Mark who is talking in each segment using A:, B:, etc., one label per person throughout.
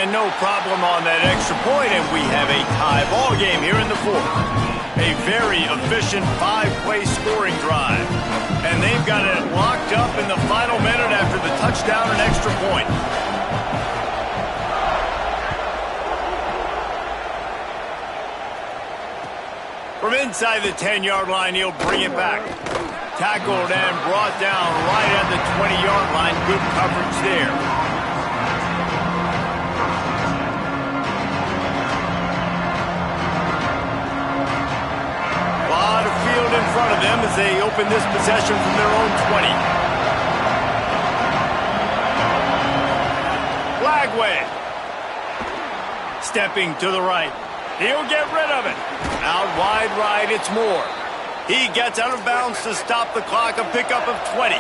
A: And no problem on that extra point, and we have a tie ball game here in the fourth. A very efficient five-play scoring drive. And they've got it locked up in the final minute after the touchdown and extra point. From inside the 10-yard line, he'll bring it back. Tackled and brought down right at the 20-yard line. Good coverage there. In front of them as they open this possession from their own 20. Lagway. Stepping to the right. He'll get rid of it. Out wide right, it's Moore. He gets out of bounds to stop the clock, a pickup of 20.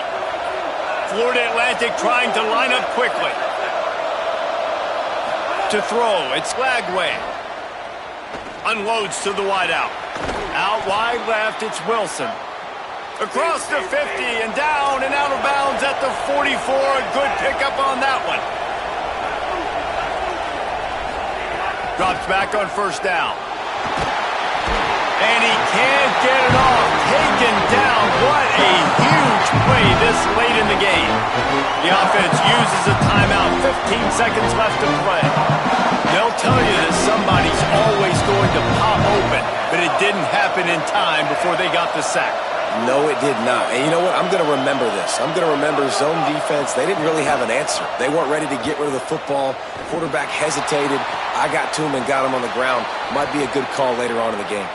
A: Florida Atlantic trying to line up quickly. To throw, it's Lagway. Unloads to the wideout. Out wide left, it's Wilson. Across the 50 and down and out of bounds at the 44. A good pickup on that one. Drops back on first down. And he can't get it off. Taken down. What a huge play this late in the game. The offense uses a timeout. 15 seconds left to play. They'll tell you that somebody's always going to pop open, but it didn't happen in time before they got the sack.
B: No, it did not. And you know what? I'm going to remember this. I'm going to remember zone defense. They didn't really have an answer. They weren't ready to get rid of the football. Quarterback hesitated. I got to him and got him on the ground. Might be a good call later on in the game.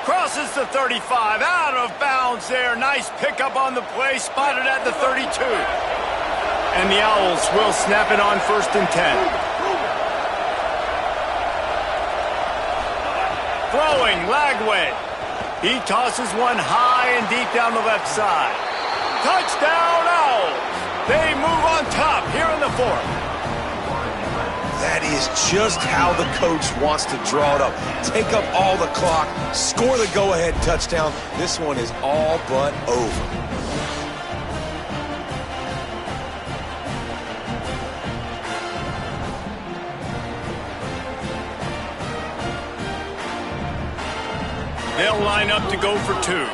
A: Crosses the 35. Out of bounds there. Nice pickup on the play. Spotted at the 32. And the Owls will snap it on 1st and 10. Throwing, Lagway. He tosses one high and deep down the left side. Touchdown, Owls. They move on top here in the fourth.
B: That is just how the coach wants to draw it up. Take up all the clock, score the go-ahead touchdown. This one is all but over.
A: They'll line up to go for two.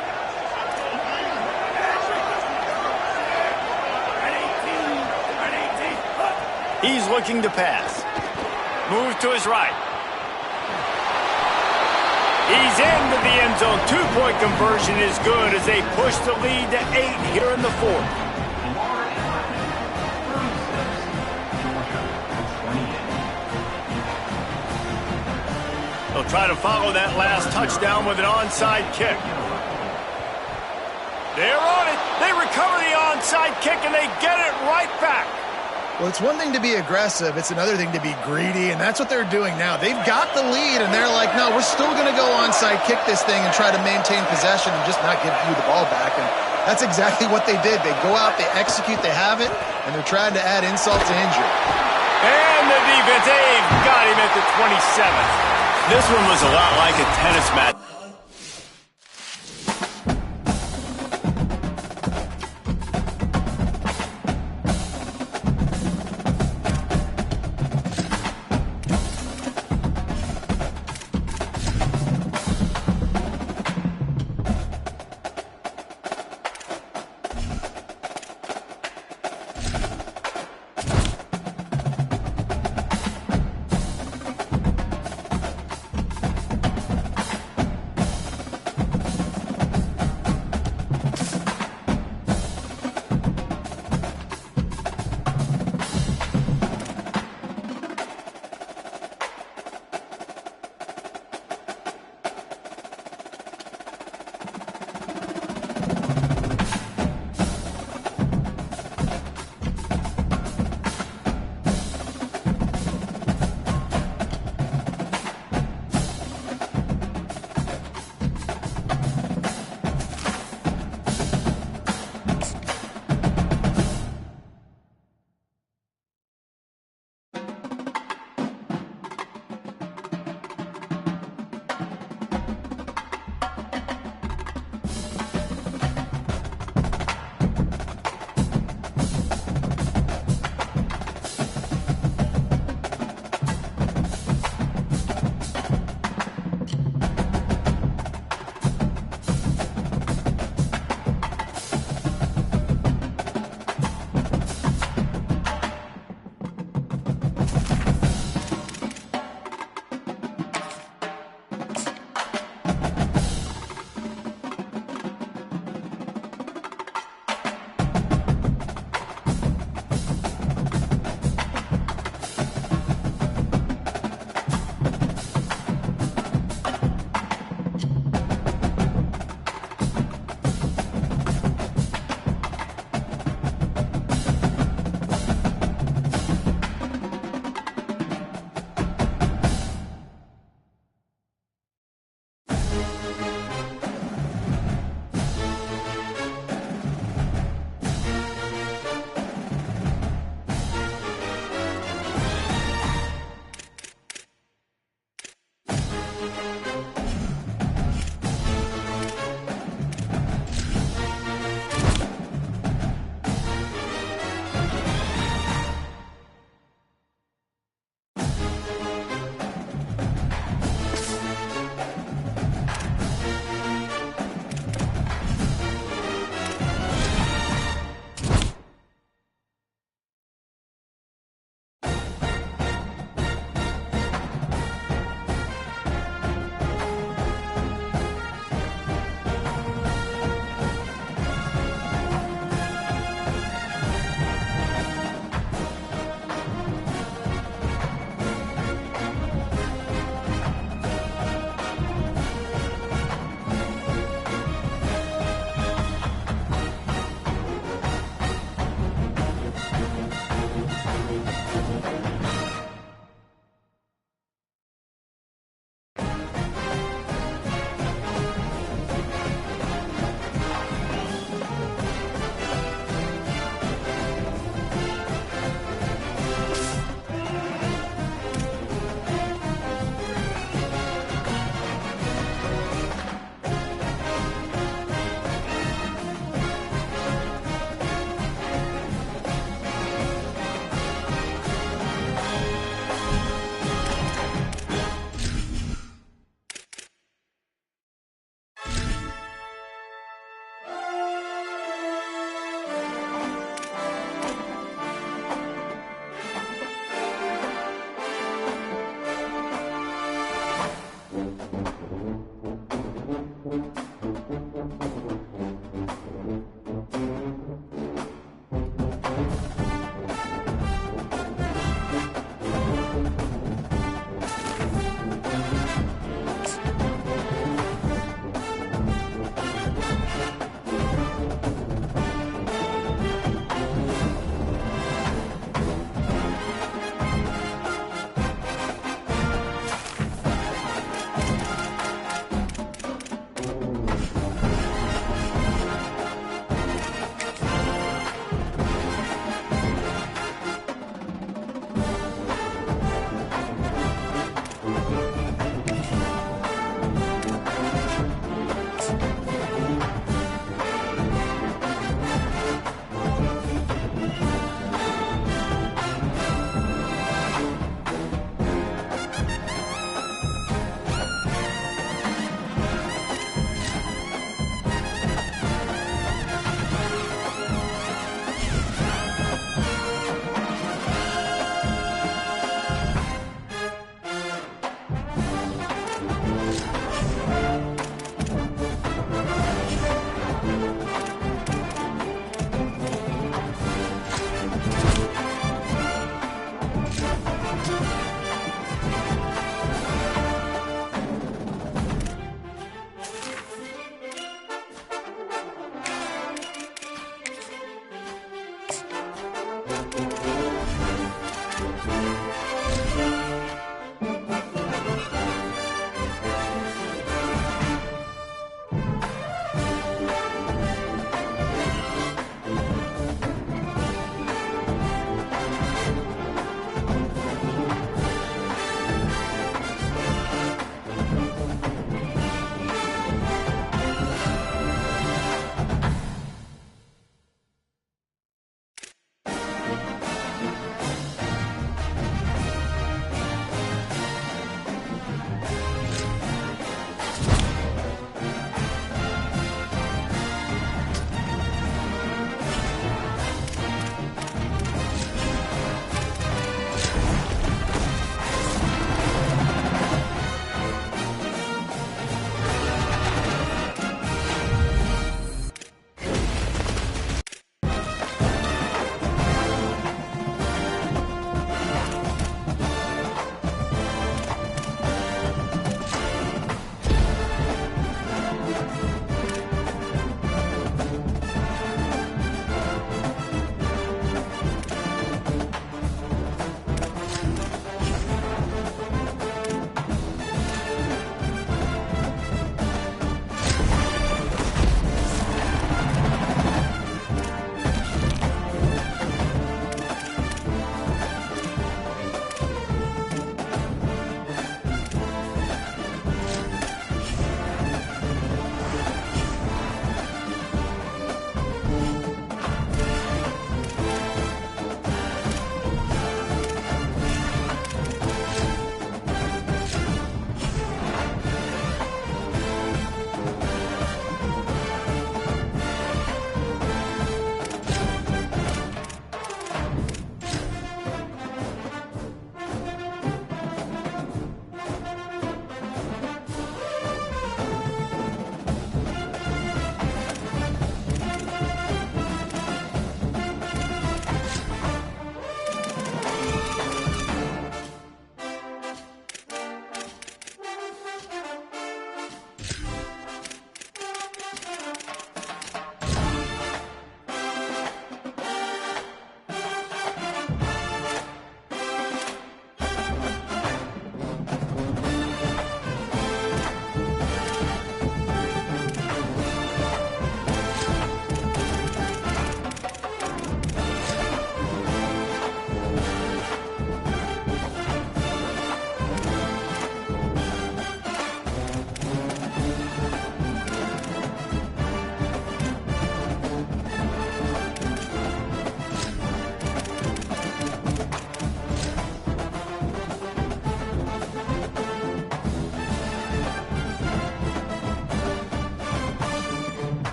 A: He's looking to pass. Moves to his right. He's into the end zone. Two-point conversion is good as they push the lead to 8 here in the fourth. They'll try to follow that last touchdown with an onside kick. They're on it. They recover the onside kick, and they get it right back.
C: Well, it's one thing to be aggressive. It's another thing to be greedy, and that's what they're doing now. They've got the lead, and they're like, no, we're still going to go onside kick this thing and try to maintain possession and just not give you the ball back. And that's exactly what they did. They go out, they execute, they have it, and they're trying to add insult to injury.
A: And the defense, they've got him at the 27th. This one was a lot like a tennis match.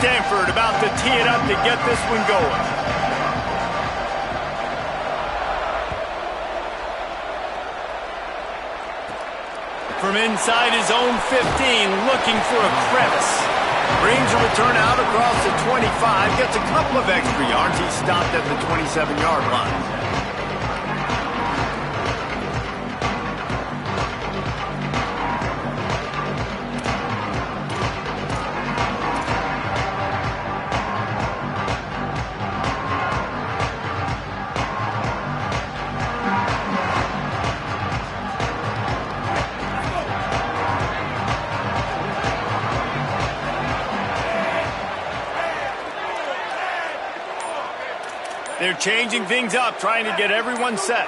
A: Stanford about to tee it up to get this one going. From inside his own 15, looking for a crevice. Brings a return out across the 25, gets a couple of extra yards. He stopped at the 27-yard line. They're changing things up, trying to get everyone set.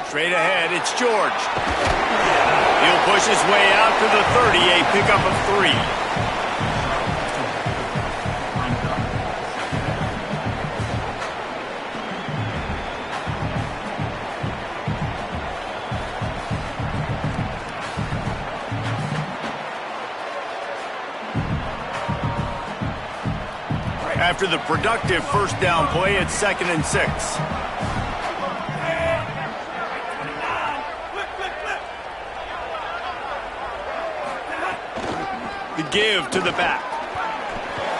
A: Straight ahead, it's George. He'll push his way out to the 30, a pickup of 3. After the productive first down play, it's 2nd and 6. The give to the back.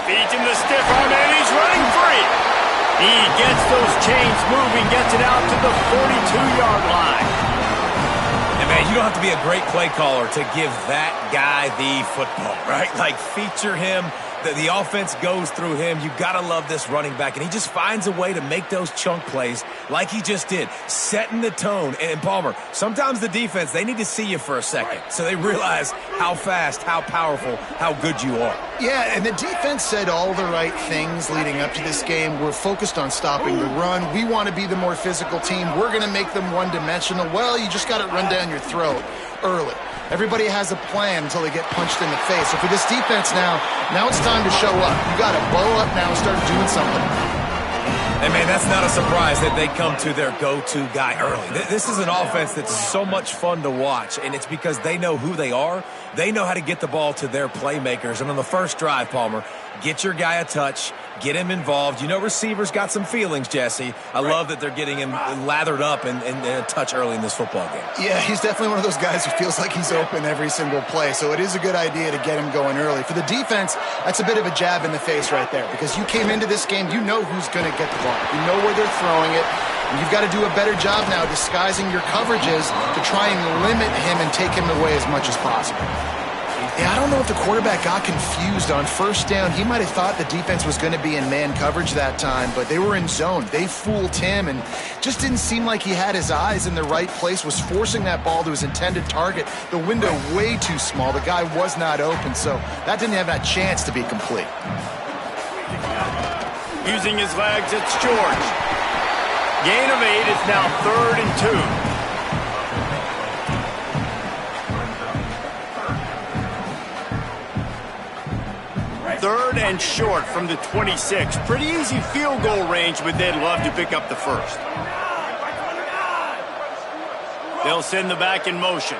A: Feeds him the stiff arm, and he's running free. He gets those chains moving, gets it out to the 42-yard line.
B: And man, you don't have to be a great play caller to give that guy the football, right? Like, feature him. The offense goes through him. You got to love this running back. And he just finds a way to make those chunk plays like he just did, setting the tone. And Palmer, sometimes the defense, they need to see you for a second so they realize how fast, how powerful, how good you are.
C: Yeah, and the defense said all the right things leading up to this game. We're focused on stopping the run. We want to be the more physical team. We're going to make them one-dimensional. Well, you just got it run down your throat early. Everybody has a plan until they get punched in the face. So for this defense now it's time to show up. You got to bow up now and start doing something.
B: And, man, that's not a surprise that they come to their go-to guy early. This is an offense that's so much fun to watch, and it's because they know who they are. They know how to get the ball to their playmakers. And on the first drive, Palmer, get your guy a touch, get him involved. You know receivers got some feelings, Jesse. I love that they're getting him lathered up and a touch early in this football game.
C: Yeah, he's definitely one of those guys who feels like he's open every single play, so it is a good idea to get him going early. For the defense, that's a bit of a jab in the face right there because you came into this game, you know who's going to get the ball. You know where they're throwing it. And you've got to do a better job now disguising your coverages to try and limit him and take him away as much as possible. Yeah, I don't know if the quarterback got confused on first down. He might have thought the defense was going to be in man coverage that time, but they were in zone. They fooled him and just didn't seem like he had his eyes in the right place, was forcing that ball to his intended target. The window way too small. The guy was not open, so that didn't have that chance to be complete.
A: Using his legs, it's George. Gain of 8 is now 3rd and 2. Third and short from the 26. Pretty easy field goal range, but they'd love to pick up the first. They'll send the back in motion.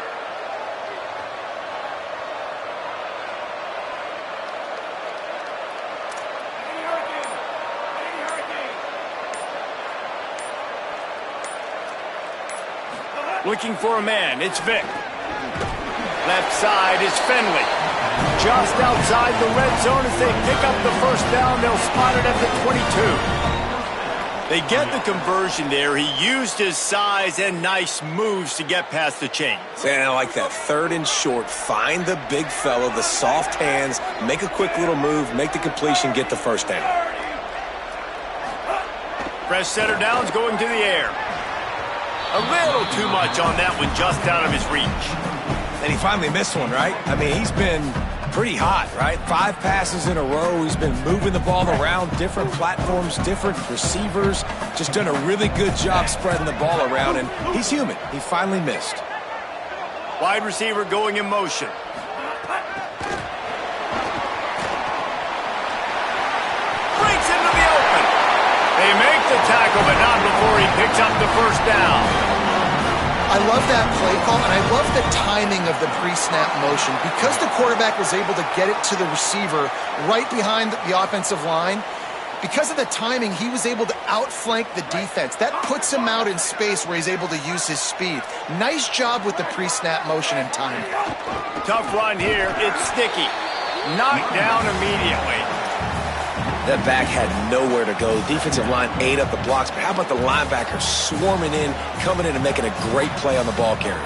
A: Looking for a man, it's Vic. Left side is Finley. Just outside the red zone as they pick up the first down. They'll spot it at the 22. They get the conversion there. He used his size and nice moves to get past the chains.
B: And I like that. 3rd and short. Find the big fella, the soft hands, make a quick little move, make the completion, get the first down.
A: Fresh setter downs going to the air. A little too much on that one, just out of his reach.
B: And he finally missed one, right? I mean, he's been pretty hot, right? 5 passes in a row. He's been moving the ball around, different platforms, different receivers. Just done a really good job spreading the ball around, and he's human. He finally missed.
A: Wide receiver going in motion. Breaks into the open. They make the tackle, but not before he picks up the first down.
C: I love that play call, and I love the timing of the pre-snap motion. Because the quarterback was able to get it to the receiver right behind the offensive line, because of the timing, he was able to outflank the defense. That puts him out in space where he's able to use his speed. Nice job with the pre-snap motion and timing.
A: Tough run here. It's sticky. Knocked down immediately.
B: That back had nowhere to go. Defensive line ate up the blocks, but how about the linebackers swarming in, coming in and making a great play on the ball carrier?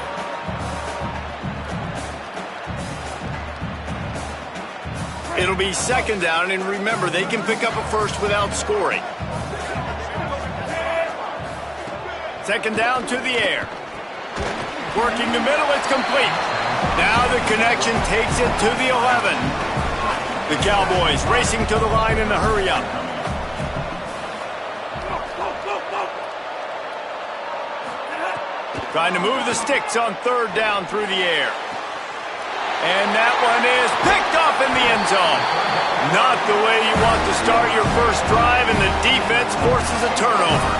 A: It'll be second down, and remember, they can pick up a first without scoring. Second down to the air. Working the middle, it's complete. Now the connection takes it to the 11. The Cowboys racing to the line in the hurry-up. Trying to move the sticks on third down through the air. And that one is picked off in the end zone. Not the way you want to start your first drive, and the defense forces a turnover.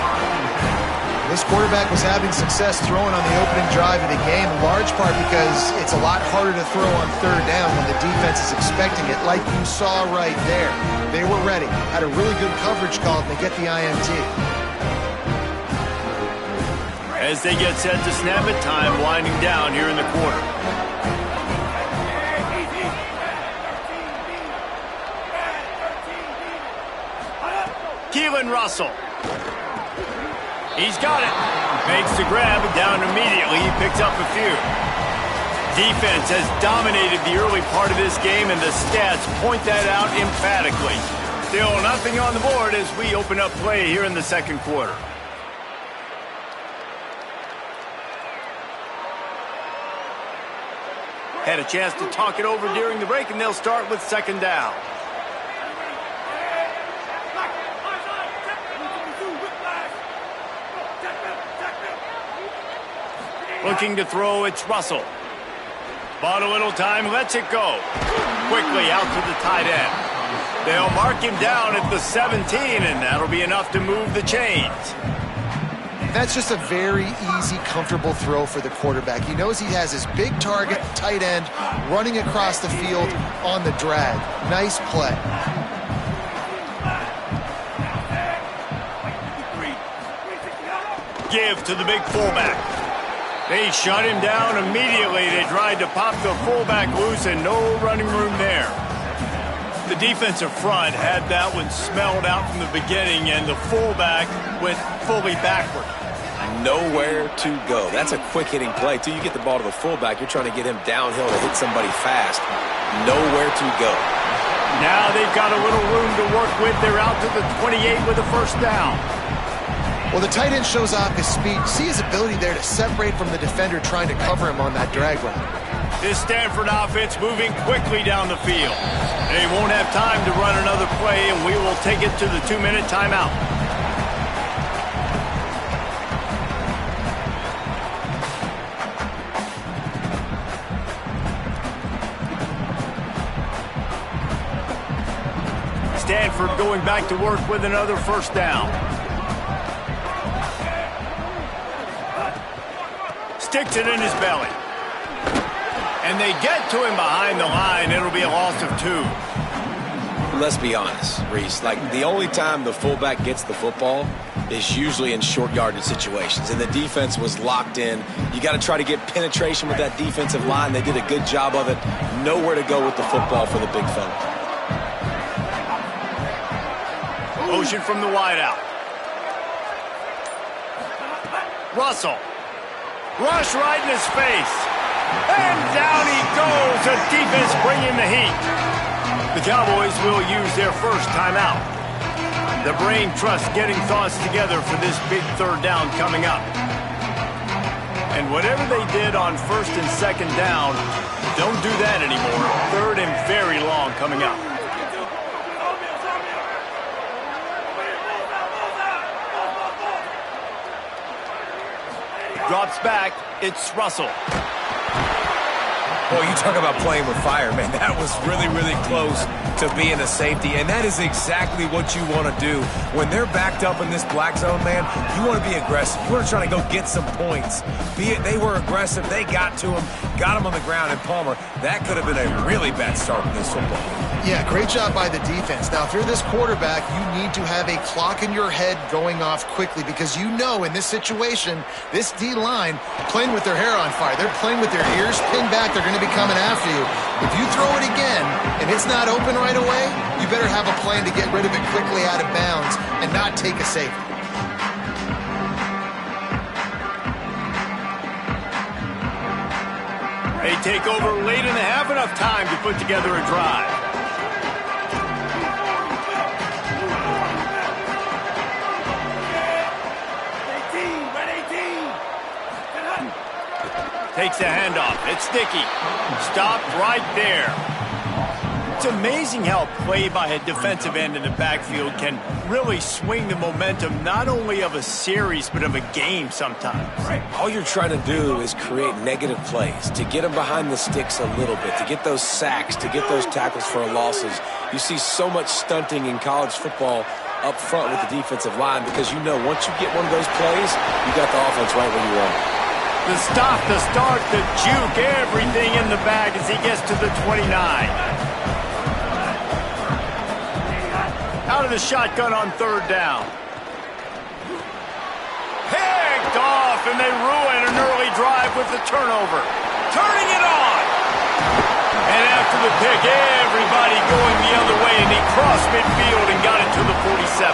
C: This quarterback was having success throwing on the opening drive of the game, in large part because it's a lot harder to throw on third down when the defense is expecting it, like you saw right there. They were ready, had a really good coverage call, and they get the INT.
A: As they get set to snap it, time winding down here in the quarter. Keelan Russell. He's got it. Makes the grab and down immediately. He picks up a few. Defense has dominated the early part of this game, and the stats point that out emphatically. Still nothing on the board as we open up play here in the second quarter. Had a chance to talk it over during the break, and they'll start with second down. Looking to throw, it's Russell. Bought a little time, lets it go. Quickly out to the tight end. They'll mark him down at the 17, and that'll be enough to move the chains.
C: That's just a very easy, comfortable throw for the quarterback. He knows he has his big target, tight end, running across the field on the drag. Nice play.
A: Give to the big fullback. They shut him down immediately. They tried to pop the fullback loose, and no running room there. The defensive front had that one smelled out from the beginning, and the fullback went fully backward.
B: Nowhere to go. That's a quick-hitting play. Till you get the ball to the fullback, you're trying to get him downhill to hit somebody fast. Nowhere to go.
A: Now they've got a little room to work with. They're out to the 28 with a first down.
C: Well, the tight end shows off his speed. See his ability there to separate from the defender trying to cover him on that drag route.
A: This Stanford offense moving quickly down the field. They won't have time to run another play, and we will take it to the 2-minute timeout. Stanford going back to work with another first down. Sticks it in his belly. And they get to him behind the line. It'll be a loss of 2.
B: Let's be honest, Reese. Like, the only time the fullback gets the football is usually in short yardage situations. And the defense was locked in. You got to try to get penetration with that defensive line. They did a good job of it. Nowhere to go with the football for the big fella.
A: Motion from the wideout. Russell. Rush right in his face. And down he goes. The defense bringing the heat. The Cowboys will use their first timeout. The brain trust getting thoughts together for this big third down coming up. And whatever they did on first and second down, don't do that anymore. Third and very long coming up. Drops back, it's Russell.
B: Well, you talk about playing with fire, man. That was really, really close to being a safety, and that is exactly what you want to do. When they're backed up in this black zone, man, you want to be aggressive. You want to try to go get some points. Be it they were aggressive, they got to him, got him on the ground, and Palmer, that could have been a really bad start in this football game.
C: Yeah, great job by the defense. Now, if you're this quarterback, you need to have a clock in your head going off quickly because you know in this situation, this D-line playing with their hair on fire. They're playing with their ears pinned back. They're going to be coming after you. If you throw it again and it's not open right away, you better have a plan to get rid of it quickly out of bounds and not take a safety.
A: They take over late in the half, enough time to put together a drive. Takes a handoff. It's Dickey. Stopped right there. It's amazing how a play by a defensive end in the backfield can really swing the momentum not only of a series but of a game sometimes.
B: All you're trying to do is create negative plays, to get them behind the sticks a little bit, to get those sacks, to get those tackles for losses. You see so much stunting in college football up front with the defensive line because you know once you get one of those plays, you got the offense right where you want it.
A: The stop, the start, the juke, everything in the bag as he gets to the 29. Out of the shotgun on third down. Picked off, and they ruin an early drive with the turnover. Turning it on. And after the pick, everybody going the other way, and he crossed midfield and got it to the 47.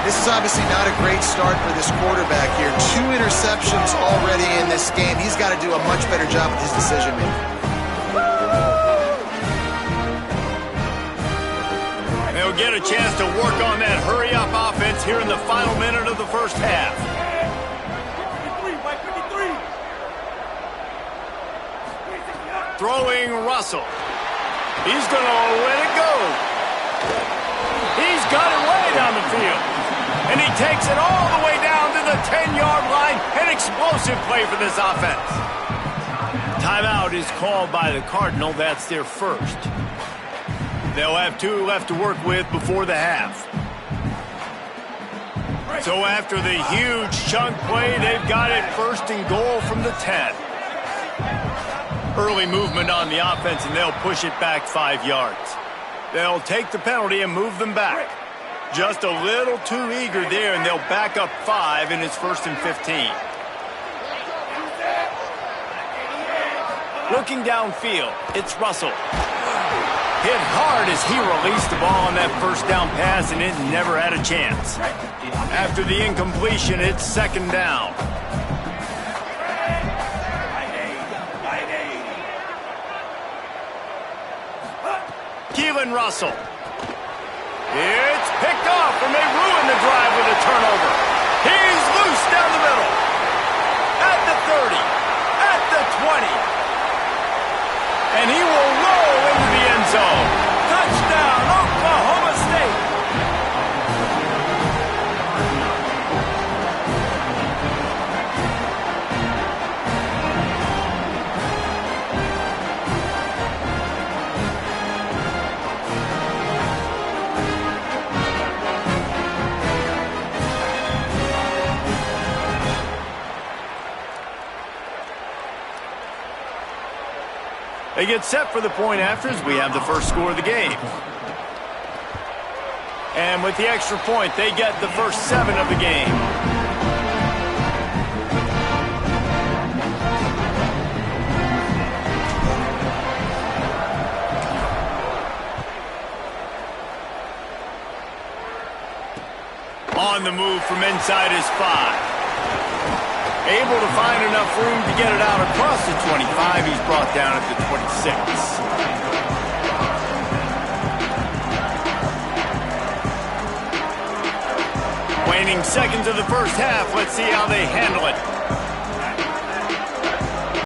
C: This is obviously not a great start for this quarterback here. 2 interceptions already in this game. He's got to do a much better job with his decision-making.
A: They'll get a chance to work on that hurry-up offense here in the final minute of the first half. Throwing Russell. He's going to let it go. He's got it way down the field. And he takes it all the way down to the 10-yard line. An explosive play for this offense. Timeout is called by the Cardinal. That's their first. They'll have 2 left to work with before the half. So after the huge chunk play, they've got it first and goal from the 10. Early movement on the offense, and they'll push it back 5 yards. They'll take the penalty and move them back. Just a little too eager there, and they'll back up 5, and it's 1st and 15. Looking downfield, it's Russell. Hit hard as he released the ball on that first down pass, and it never had a chance. After the incompletion, it's 2nd down. Keelan Russell. It's picked off, and they ruin the drive with a turnover. He's loose down the middle. At the 30. At the 20. And he will roll into the end zone. Touchdown, Oklahoma State. They get set for the point after as we have the first score of the game. And with the extra point, they get the first 7 of the game. On the move from inside his 5. Able to find enough room to get it out across the 25. He's brought down at the 26. Waning seconds of the first half. Let's see how they handle it.